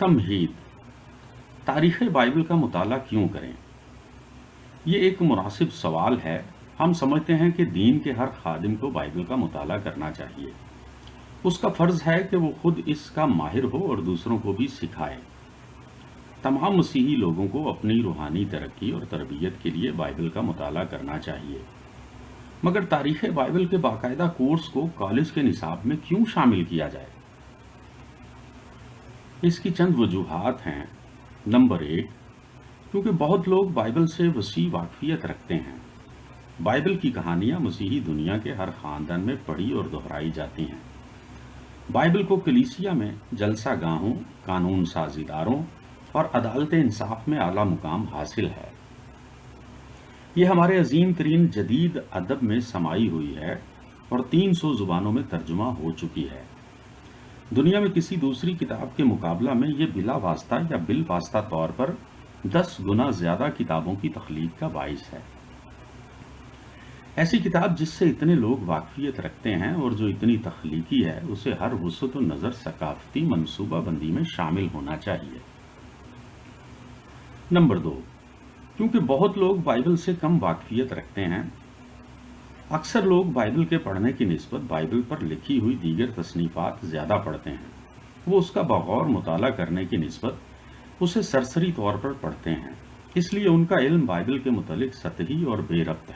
تمہید، تاریخ بائبل کا مطالعہ کیوں کریں؟ یہ ایک مناسب سوال ہے۔ ہم سمجھتے ہیں کہ دین کے ہر خادم کو بائبل کا مطالعہ کرنا چاہیے۔ اس کا فرض ہے کہ وہ خود اس کا ماہر ہو اور دوسروں کو بھی سکھائے۔ تمام مسیحی لوگوں کو اپنی روحانی ترقی اور تربیت کے لیے بائبل کا مطالعہ کرنا چاہیے، مگر تاریخ بائبل کے باقاعدہ کورس کو کالج کے نصاب میں کیوں شامل کیا جائے؟ اس کی چند وجوہات ہیں۔ نمبر 1، کیونکہ بہت لوگ بائبل سے وسیع واقفیت رکھتے ہیں۔ بائبل کی کہانیاں مسیحی دنیا کے ہر خاندان میں پڑھی اور دہرائی جاتی ہیں۔ بائبل کو کلیسیا میں جلسہ گاہوں، قانون ساز اداروں اور عدالت انصاف میں اعلیٰ مقام حاصل ہے۔ یہ ہمارے عظیم ترین جدید ادب میں سمائی ہوئی ہے اور 300 زبانوں میں ترجمہ ہو چکی ہے۔ دنیا میں کسی دوسری کتاب کے مقابلہ میں یہ بلا واسطہ یا بالواسطہ طور پر 10 گنا زیادہ کتابوں کی تخلیق کا باعث ہے۔ ایسی کتاب جس سے اتنے لوگ واقفیت رکھتے ہیں اور جو اتنی تخلیقی ہے، اسے ہر وسعت نظر ثقافتی منصوبہ بندی میں شامل ہونا چاہیے۔ نمبر 2، کیونکہ بہت لوگ بائبل سے کم واقفیت رکھتے ہیں۔ اکثر لوگ بائبل کے پڑھنے کی نسبت بائبل پر لکھی ہوئی دیگر تصنیفات زیادہ پڑھتے ہیں۔ وہ اس کا بغور مطالعہ کرنے کی نسبت اسے سرسری طور پر پڑھتے ہیں، اس لیے ان کا علم بائبل کے متعلق سطحی اور بے ربط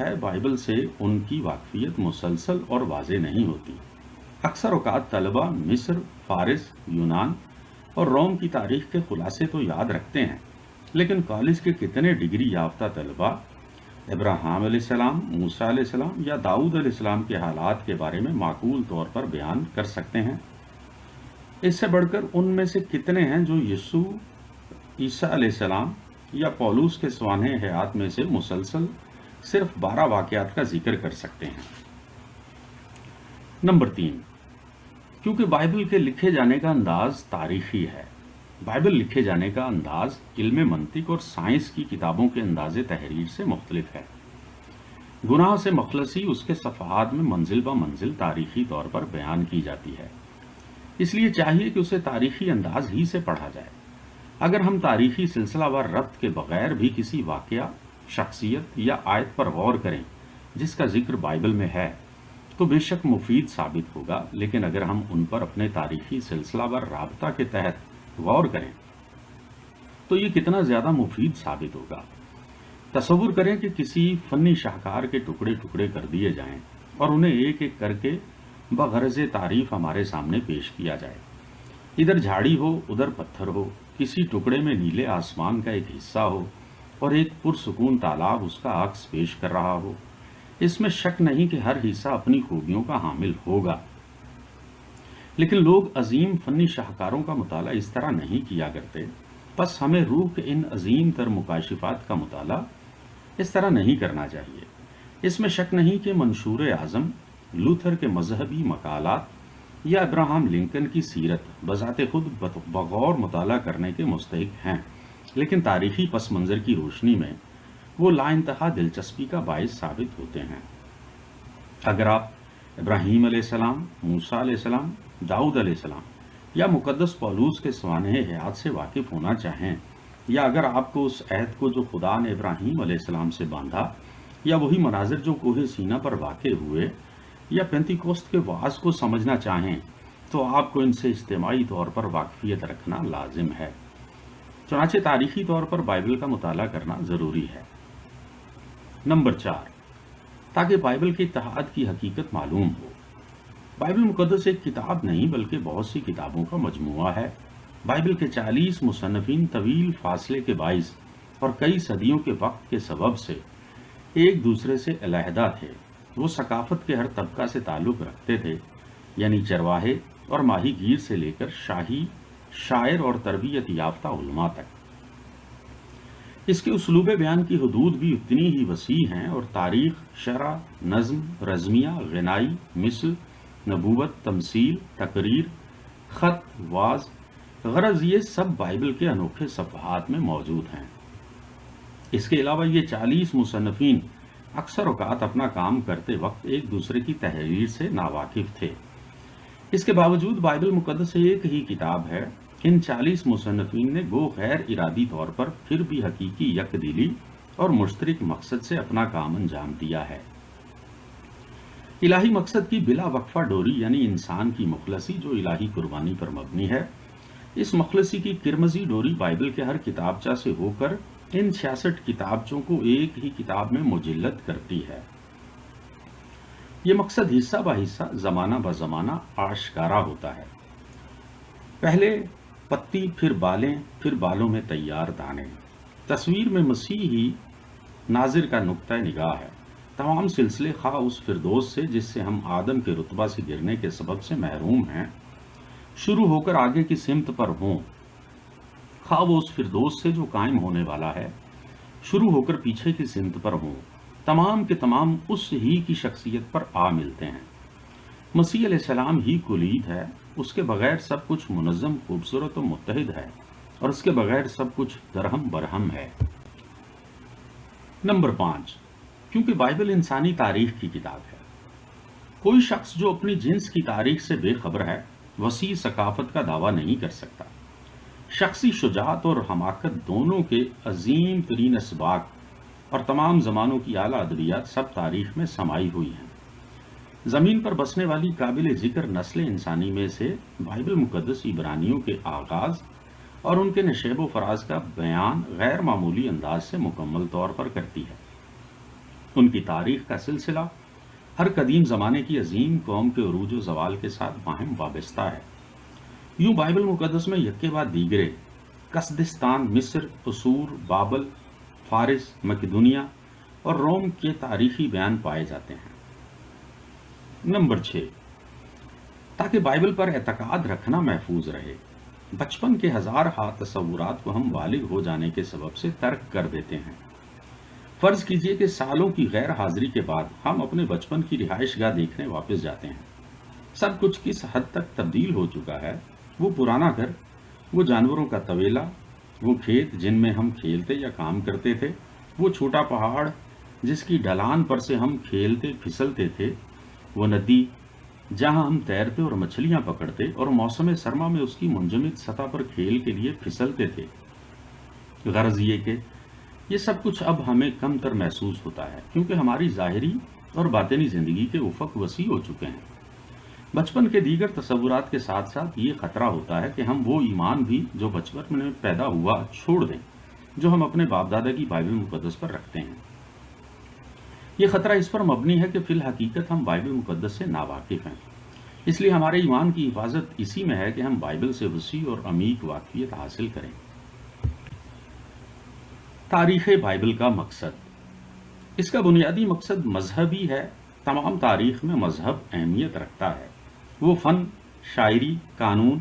ہے۔ بائبل سے ان کی واقفیت مسلسل اور واضح نہیں ہوتی۔ اکثر اوقات طلبہ مصر، فارس، یونان اور روم کی تاریخ کے خلاصے تو یاد رکھتے ہیں، لیکن کالج کے کتنے ڈگری یافتہ طلبہ ابراہیم علیہ السلام، موسیٰ علیہ السلام یا داؤد علیہ السلام کے حالات کے بارے میں معقول طور پر بیان کر سکتے ہیں؟ اس سے بڑھ کر ان میں سے کتنے ہیں جو یسوع، عیسیٰ علیہ السلام یا پولس کے سوانح حیات میں سے مسلسل صرف 12 واقعات کا ذکر کر سکتے ہیں؟ نمبر 3، کیونکہ بائبل کے لکھے جانے کا انداز تاریخی ہے۔ بائبل لکھے جانے کا انداز علم منطق اور سائنس کی کتابوں کے انداز تحریر سے مختلف ہے۔ گناہ سے مخلصی اس کے صفحات میں منزل بہ منزل تاریخی طور پر بیان کی جاتی ہے، اس لیے چاہیے کہ اسے تاریخی انداز ہی سے پڑھا جائے۔ اگر ہم تاریخی سلسلہ وار ربط کے بغیر بھی کسی واقعہ، شخصیت یا آیت پر غور کریں جس کا ذکر بائبل میں ہے، تو بے شک مفید ثابت ہوگا، لیکن اگر ہم ان پر اپنے تاریخی سلسلہ وار رابطہ کے تحت غور کریں تو یہ کتنا زیادہ مفید ثابت ہوگا۔ تصور کریں کہ کسی فنی شاہکار کے ٹکڑے ٹکڑے کر دیے جائیں اور انہیں ایک ایک کر کے بغرض تعریف ہمارے سامنے پیش کیا جائے۔ ادھر جھاڑی ہو، ادھر پتھر ہو، کسی ٹکڑے میں نیلے آسمان کا ایک حصہ ہو اور ایک پرسکون تالاب اس کا عکس پیش کر رہا ہو۔ اس میں شک نہیں کہ ہر حصہ اپنی خوبیوں کا حامل ہوگا، لیکن لوگ عظیم فنی شاہکاروں کا مطالعہ اس طرح نہیں کیا کرتے۔ بس ہمیں روح کے ان عظیم تر مکاشفات کا مطالعہ اس طرح نہیں کرنا چاہیے۔ اس میں شک نہیں کہ منشور اعظم، لوتھر کے مذہبی مقالات یا ابراہم لنکن کی سیرت بذات خود بغور مطالعہ کرنے کے مستحق ہیں، لیکن تاریخی پس منظر کی روشنی میں وہ لا انتہا دلچسپی کا باعث ثابت ہوتے ہیں۔ اگر آپ ابراہیم علیہ السلام، موسیٰ علیہ السلام، داؤد علیہ السلام یا مقدس پولس کے سوانح حیات سے واقف ہونا چاہیں، یا اگر آپ کو اس عہد کو جو خدا نے ابراہیم علیہ السلام سے باندھا، یا وہی مناظر جو کوہ سینا پر واقع ہوئے، یا پینتیکوست کے وعظ کو سمجھنا چاہیں، تو آپ کو ان سے اجتماعی طور پر واقفیت رکھنا لازم ہے۔ چنانچہ تاریخی طور پر بائبل کا مطالعہ کرنا ضروری ہے۔ نمبر 4، تاکہ بائبل کے اتحاد کی حقیقت معلوم ہو۔ بائبل مقدس ایک کتاب نہیں بلکہ بہت سی کتابوں کا مجموعہ ہے۔ بائبل کے 40 مصنفین طویل فاصلے کے باعث اور کئی صدیوں کے وقت کے سبب سے ایک دوسرے سے علیحدہ تھے۔ وہ ثقافت کے ہر طبقہ سے تعلق رکھتے تھے، یعنی چرواہے اور ماہی گیر سے لے کر شاہی، شاعر اور تربیت یافتہ علماء تک۔ اس کے اسلوب بیان کی حدود بھی اتنی ہی وسیع ہیں اور تاریخ، شرح، نظم، رزمیہ، غنائی، مثل، نبوت، تمثیل، تقریر، خط، وعظ، غرض یہ سب بائبل کے انوکھے صفحات میں موجود ہیں۔ اس کے علاوہ یہ 40 مصنفین اکثر اوقات اپنا کام کرتے وقت ایک دوسرے کی تحریر سے ناواقف تھے، اس کے باوجود بائبل مقدس ایک ہی کتاب ہے، ان 40 مصنفین نے گو غیر ارادی طور پر پھر بھی حقیقی یکدلی اور مشترک مقصد سے اپنا کام انجام دیا ہے۔ الہی مقصد کی بلا وقفہ ڈوری یعنی انسان کی مخلصی جو الہی قربانی پر مبنی ہے، اس مخلصی کی کرمزی ڈوری بائبل کے ہر کتابچہ سے ہو کر ان 66 کتابچوں کو ایک ہی کتاب میں مجلد کرتی ہے۔ یہ مقصد حصہ بہ حصہ زمانہ بہ زمانہ آشکارا ہوتا ہے۔ پہلے پتی، پھر بالیں، پھر بالوں میں تیار دانے۔ تصویر میں مسیح ہی ناظر کا نقطہ نگاہ ہے۔ تمام سلسلے خواہ اس فردوس سے جس سے ہم آدم کے رتبہ سے گرنے کے سبب سے محروم ہیں شروع ہو کر آگے کی سمت پر ہوں، خواہ وہ اس فردوس سے جو قائم ہونے والا ہے شروع ہو کر پیچھے کی سمت پر ہوں، تمام کے تمام اس ہی کی شخصیت پر آ ملتے ہیں۔ مسیح علیہ السلام ہی کلید ہے، اس کے بغیر سب کچھ منظم، خوبصورت و متحد ہے، اور اس کے بغیر سب کچھ درہم برہم ہے۔ نمبر 5، کیونکہ بائبل انسانی تاریخ کی کتاب ہے۔ کوئی شخص جو اپنی جنس کی تاریخ سے بے خبر ہے وسیع ثقافت کا دعویٰ نہیں کر سکتا۔ شخصی شجاعت اور حماقت دونوں کے عظیم ترین اسباق اور تمام زمانوں کی اعلیٰ ادبیات سب تاریخ میں سمائی ہوئی ہیں۔ زمین پر بسنے والی قابل ذکر نسل انسانی میں سے بائبل مقدس عبرانیوں کے آغاز اور ان کے نشیب و فراز کا بیان غیر معمولی انداز سے مکمل طور پر کرتی ہے۔ ان کی تاریخ کا سلسلہ ہر قدیم زمانے کی عظیم قوم کے عروج و زوال کے ساتھ باہم وابستہ ہے۔ یوں بائبل مقدس میں یکے بعد دیگرے کسدستان، مصر، اسور، بابل، فارس، مقدونیہ اور روم کے تاریخی بیان پائے جاتے ہیں۔ نمبر 6، تاکہ بائبل پر اعتقاد رکھنا محفوظ رہے۔ بچپن کے ہزار ہا تصورات کو ہم بالغ ہو جانے کے سبب سے ترک کر دیتے ہیں۔ فرض کیجئے کہ سالوں کی غیر حاضری کے بعد ہم اپنے بچپن کی رہائش گاہ دیکھنے واپس جاتے ہیں۔ سب کچھ کس حد تک تبدیل ہو چکا ہے، وہ پرانا گھر، وہ جانوروں کا طویلہ، وہ کھیت جن میں ہم کھیلتے یا کام کرتے تھے، وہ چھوٹا پہاڑ جس کی ڈھلان پر سے ہم کھیلتے پھسلتے تھے، وہ ندی جہاں ہم تیرتے اور مچھلیاں پکڑتے اور موسم سرما میں اس کی منجمد سطح پر کھیل کے لیے پھسلتے تھے۔ غرض یہ کہ یہ سب کچھ اب ہمیں کم تر محسوس ہوتا ہے کیونکہ ہماری ظاہری اور باطنی زندگی کے افق وسیع ہو چکے ہیں۔ بچپن کے دیگر تصورات کے ساتھ ساتھ یہ خطرہ ہوتا ہے کہ ہم وہ ایمان بھی جو بچپن میں پیدا ہوا چھوڑ دیں جو ہم اپنے باپ دادا کی بائبل مقدس پر رکھتے ہیں۔ یہ خطرہ اس پر مبنی ہے کہ فی الحقیقت ہم بائبل مقدس سے ناواقف ہیں، اس لیے ہمارے ایمان کی حفاظت اسی میں ہے کہ ہم بائبل سے وسیع اور عمیق واقفیت حاصل کریں۔ تاریخ بائبل کا مقصد۔ اس کا بنیادی مقصد مذہبی ہے۔ تمام تاریخ میں مذہب اہمیت رکھتا ہے۔ وہ فن، شاعری، قانون،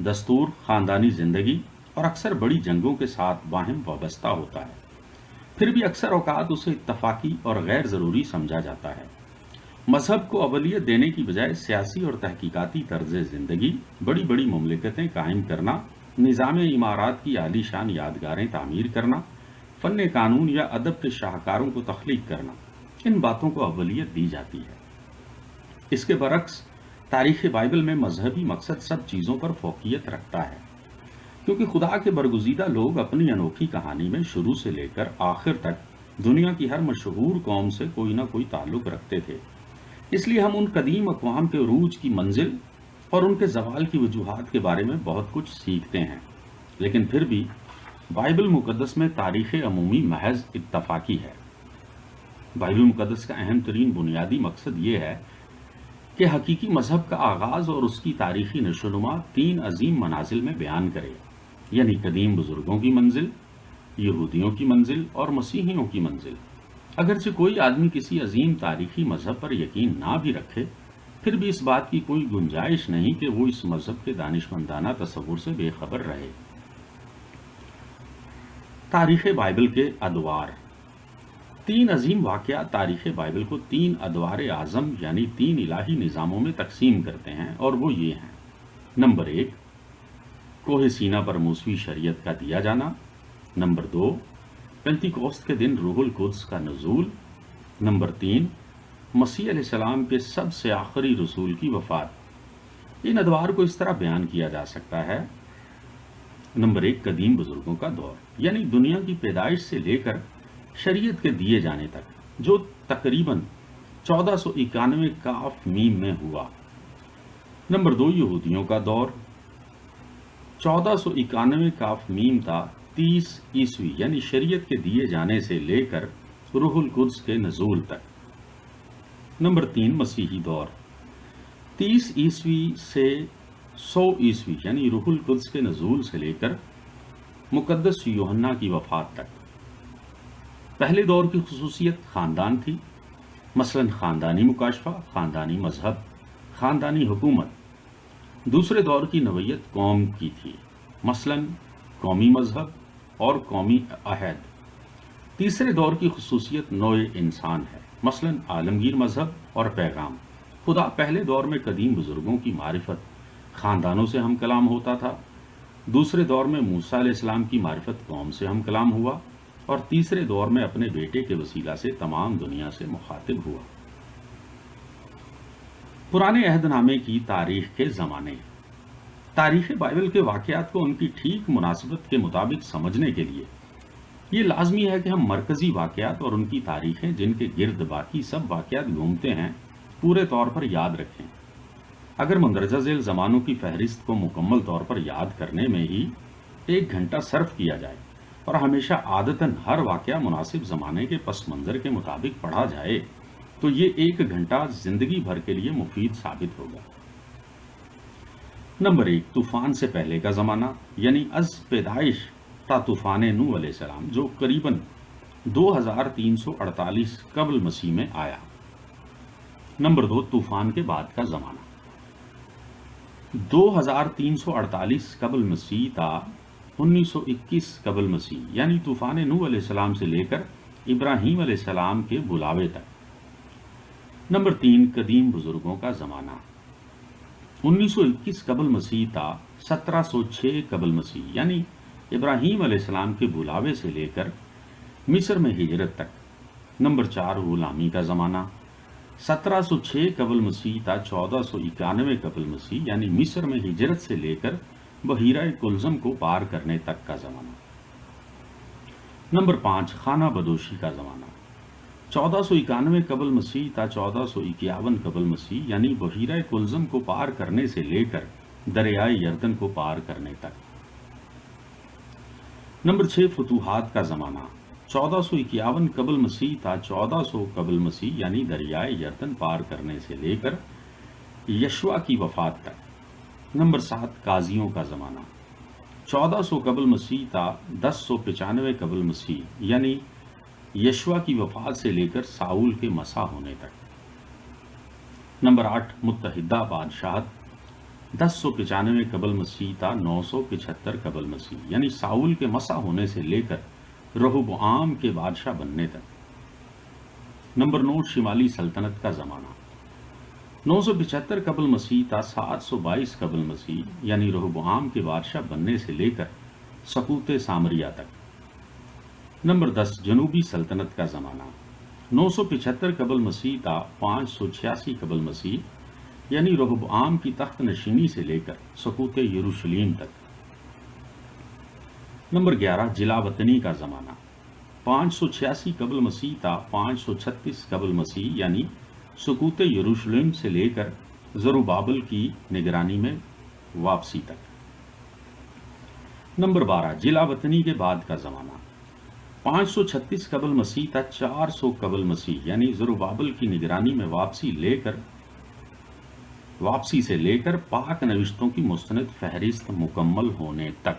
دستور، خاندانی زندگی اور اکثر بڑی جنگوں کے ساتھ باہم وابستہ ہوتا ہے۔ پھر بھی اکثر اوقات اسے اتفاقی اور غیر ضروری سمجھا جاتا ہے۔ مذہب کو اولویت دینے کی بجائے سیاسی اور تحقیقاتی طرز زندگی، بڑی بڑی مملکتیں قائم کرنا، نظام عمارات کی عالی شان یادگاریں تعمیر کرنا، فن قانون یا ادب کے شاہکاروں کو تخلیق کرنا، ان باتوں کو اولویت دی جاتی ہے۔ اس کے برعکس تاریخ بائبل میں مذہبی مقصد سب چیزوں پر فوقیت رکھتا ہے، کیونکہ خدا کے برگزیدہ لوگ اپنی انوکھی کہانی میں شروع سے لے کر آخر تک دنیا کی ہر مشہور قوم سے کوئی نہ کوئی تعلق رکھتے تھے۔ اس لیے ہم ان قدیم اقوام کے عروج کی منزل اور ان کے زوال کی وجوہات کے بارے میں بہت کچھ سیکھتے ہیں، لیکن پھر بھی بائبل مقدس میں تاریخ عمومی محض اتفاقی ہے۔ بائبل مقدس کا اہم ترین بنیادی مقصد یہ ہے کہ حقیقی مذہب کا آغاز اور اس کی تاریخی نشوونما 3 عظیم منازل میں بیان کرے، یعنی قدیم بزرگوں کی منزل، یہودیوں کی منزل اور مسیحیوں کی منزل۔ اگرچہ کوئی آدمی کسی عظیم تاریخی مذہب پر یقین نہ بھی رکھے، پھر بھی اس بات کی کوئی گنجائش نہیں کہ وہ اس مذہب کے دانشمندانہ تصور سے بے خبر رہے۔ تاریخ بائبل کے ادوار۔ 3 عظیم واقعات تاریخ بائبل کو 3 ادوار اعظم یعنی 3 الہی نظاموں میں تقسیم کرتے ہیں، اور وہ یہ ہیں۔ نمبر 1، کوہ سینا پر موسوی شریعت کا دیا جانا۔ نمبر 2، پینتیکوست کے دن روح القدس کا نزول۔ نمبر 3، مسیح علیہ السلام کے سب سے آخری رسول کی وفات۔ ان ادوار کو اس طرح بیان کیا جا سکتا ہے: نمبر 1، قدیم بزرگوں کا دور، یعنی دنیا کی پیدائش سے لے کر شریعت کے دیے جانے تک، جو تقریباً 1491 کاف میم میں ہوا۔ نمبر 2، یہودیوں کا دور، 1491 کاف میم تا 30 عیسوی، یعنی شریعت کے دیے جانے سے لے کر روح القدس کے نزول تک۔ نمبر 3، مسیحی دور، 30 عیسوی سے 100 عیسوی، یعنی روح القدس کے نزول سے لے کر مقدس یوحنا کی وفات تک۔ پہلے دور کی خصوصیت خاندان تھی، مثلاً خاندانی مکاشفہ، خاندانی مذہب، خاندانی حکومت۔ دوسرے دور کی نوعیت قوم کی تھی، مثلاً قومی مذہب اور قومی عہد۔ تیسرے دور کی خصوصیت نوع انسان ہے، مثلاً عالمگیر مذہب اور پیغام۔ خدا پہلے دور میں قدیم بزرگوں کی معرفت خاندانوں سے ہم کلام ہوتا تھا، دوسرے دور میں موسیٰ علیہ السلام کی معرفت قوم سے ہم کلام ہوا، اور تیسرے دور میں اپنے بیٹے کے وسیلہ سے تمام دنیا سے مخاطب ہوا۔ پرانے عہد نامے کی تاریخ کے زمانے، تاریخ بائبل کے واقعات کو ان کی ٹھیک مناسبت کے مطابق سمجھنے کے لیے یہ لازمی ہے کہ ہم مرکزی واقعات اور ان کی تاریخیں جن کے گرد باقی سب واقعات گھومتے ہیں پورے طور پر یاد رکھیں۔ اگر مندرجہ ذیل زمانوں کی فہرست کو مکمل طور پر یاد کرنے میں ہی 1 گھنٹہ صرف کیا جائے اور ہمیشہ عادتاً ہر واقعہ مناسب زمانے کے پس منظر کے مطابق پڑھا جائے تو یہ 1 گھنٹہ زندگی بھر کے لیے مفید ثابت ہوگا۔ نمبر 1، طوفان سے پہلے کا زمانہ، یعنی از پیدائش تا طوفان نوح علیہ السلام، جو قریباً 2348 قبل مسیح میں آیا۔ نمبر 2، طوفان کے بعد کا زمانہ، 2348 قبل مسیح تا 1921 قبل مسیح، یعنی طوفان نوح علیہ السلام سے لے کر ابراہیم علیہ السلام کے بلاوے تک۔ نمبر 3، قدیم بزرگوں کا زمانہ، 1921 قبل مسیح تا 1706 قبل مسیح، یعنی ابراہیم علیہ السلام کے بلاوے سے لے کر مصر میں ہجرت تک۔ نمبر 4، غلامی کا زمانہ، 1706 قبل مسیح تا 1491 قبل مسیح، یعنی مصر میں ہجرت سے لے کر بحیرہ کلزم کو پار کرنے تک کا زمانہ۔ نمبر 5، خانہ بدوشی کا زمانہ، 1491 قبل مسیح تا 1451 قبل مسیح، یعنی بحیرہ کلزم کو پار کرنے سے لے کر دریائے یردن کو پار کرنے تک۔ نمبر 6، فتوحات کا زمانہ، 1451 قبل مسیح تا 1400 قبل مسیح، یعنی دریائے یردن پار کرنے سے لے کر یشوع کی وفات تک۔ نمبر 7، قاضیوں کا زمانہ، 1400 قبل مسیح تا 1095 قبل مسیح، یعنی یشوع کی وفات سے لے کر ساؤل کے مسیح ہونے تک۔ نمبر 8، متحدہ بادشاہت، 1095 قبل مسیح تا 975 قبل مسیح، یعنی ساؤل کے مسیح ہونے سے لے کر رہبعام کے بادشاہ بننے تک۔ نمبر 9، شمالی سلطنت کا زمانہ، 975 قبل مسیح تا 722 قبل مسیح، یعنی رہبعام کے بادشاہ بننے سے لے کر سقوط سامریہ تک۔ نمبر 10، جنوبی سلطنت کا زمانہ، 975 قبل مسیح تا 586 قبل مسیح، یعنی رہبعام کی تخت نشینی سے لے کر سقوط یروشلیم تک۔ نمبر 11، جلا وطنی کا زمانہ، 586 قبل مسیح تا 536 قبل مسیح، یعنی سقوط یروشلم سے لے کر زروبابل کی نگرانی میں واپسی تک۔ نمبر 12، جلا وطنی کے بعد کا زمانہ، 536 قبل مسیح تا 400 قبل مسیح، یعنی زروبابل کی نگرانی میں واپسی سے لے کر پاک نوشتوں کی مستند فہرست مکمل ہونے تک۔